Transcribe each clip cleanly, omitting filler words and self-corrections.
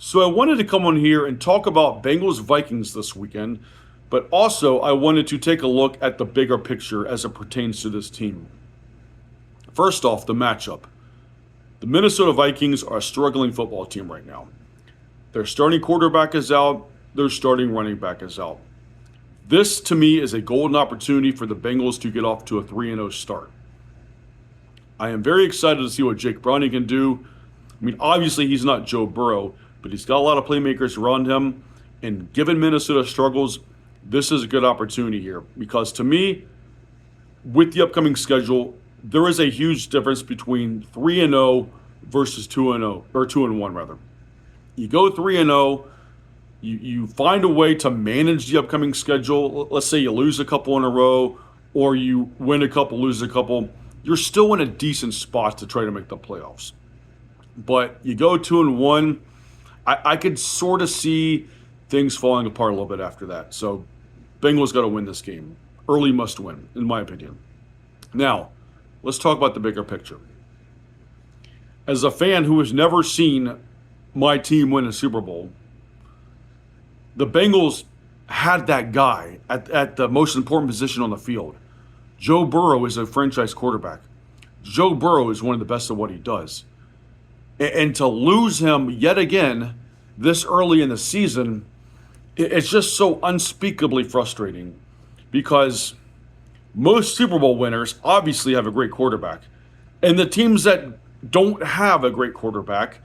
So I wanted to come on here and talk about Bengals Vikings this weekend, but also I wanted to take a look at the bigger picture as it pertains to this team. First off, the matchup. The Minnesota Vikings are a struggling football team right now. Their starting quarterback is out, their starting running back is out. This, to me, is a golden opportunity for the Bengals to get off to a 3-0 start. I am very excited to see what Jake Browning can do. I mean, obviously, he's not Joe Burrow, but he's got a lot of playmakers around him. And given Minnesota struggles, this is a good opportunity here. Because to me, with the upcoming schedule, there is a huge difference between 3-0 versus 2-0, or 2-1 rather. You go 3-0, you find a way to manage the upcoming schedule. Let's say you lose a couple in a row, or you win a couple, lose a couple. You're still in a decent spot to try to make the playoffs. But you go 2-1, I could sort of see things falling apart a little bit after that. So Bengals got to win this game. Early must win, in my opinion. Now, let's talk about the bigger picture. As a fan who has never seen my team win a Super Bowl, the Bengals had that guy at the most important position on the field. Joe Burrow is a franchise quarterback. Joe Burrow is one of the best at what he does. And to lose him yet again this early in the season, it's just so unspeakably frustrating because most Super Bowl winners obviously have a great quarterback. And the teams that don't have a great quarterback,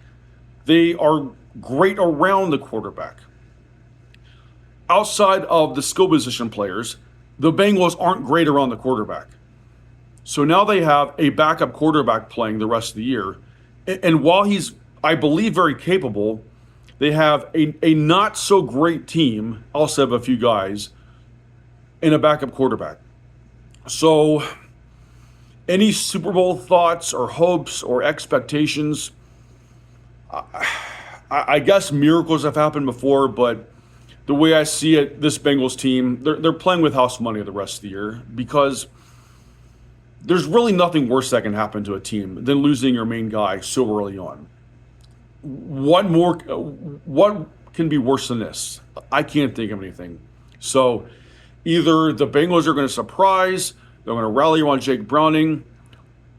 they are great around the quarterback. Outside of the skill position players, the Bengals aren't great around the quarterback. So now they have a backup quarterback playing the rest of the year. And while he's, I believe, very capable, they have a not so great team, also have a few guys, and a backup quarterback. So any Super Bowl thoughts or hopes or expectations, I guess miracles have happened before, but the way I see it, this Bengals team, they're playing with house money the rest of the year because there's really nothing worse that can happen to a team than losing your main guy so early on. What can be worse than this? I can't think of anything. So either the Bengals are going to surprise, they're going to rally around Jake Browning,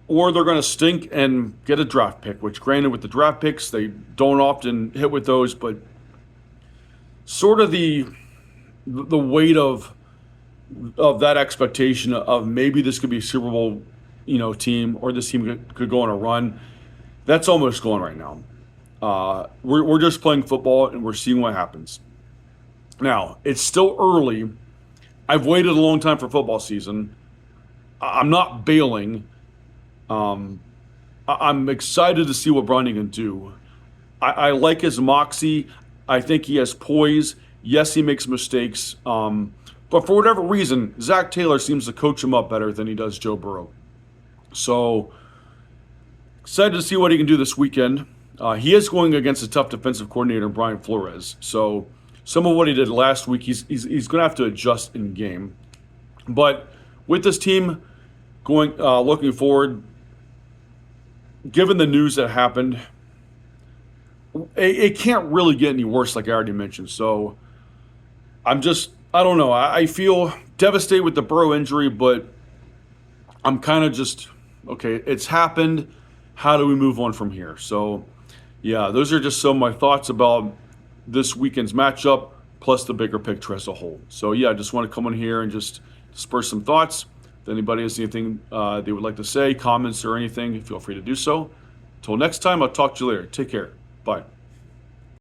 or they're going to stink and get a draft pick, which granted with the draft picks, they don't often hit with those, but sort of the weight of that expectation of maybe this could be a Super Bowl, team, or this team could go on a run. That's almost gone right now. We're just playing football and we're seeing what happens. Now, it's still early. I've waited a long time for football season. I'm not bailing. I'm excited to see what Browning can do. I like his moxie. I think he has poise. Yes, he makes mistakes. But for whatever reason, Zach Taylor seems to coach him up better than he does Joe Burrow. So, excited to see what he can do this weekend. He is going against a tough defensive coordinator, Brian Flores. So, some of what he did last week, he's going to have to adjust in game. But with this team looking forward, given the news that happened, it can't really get any worse, like I already mentioned. So, I don't know. I feel devastated with the Burrow injury, but I'm kind of just, okay, it's happened. How do we move on from here? So, yeah, those are just some of my thoughts about this weekend's matchup, plus the bigger picture as a whole. So, yeah, I just want to come on here and just disperse some thoughts. If anybody has anything they would like to say, comments or anything, feel free to do so. Until next time, I'll talk to you later. Take care. Bye.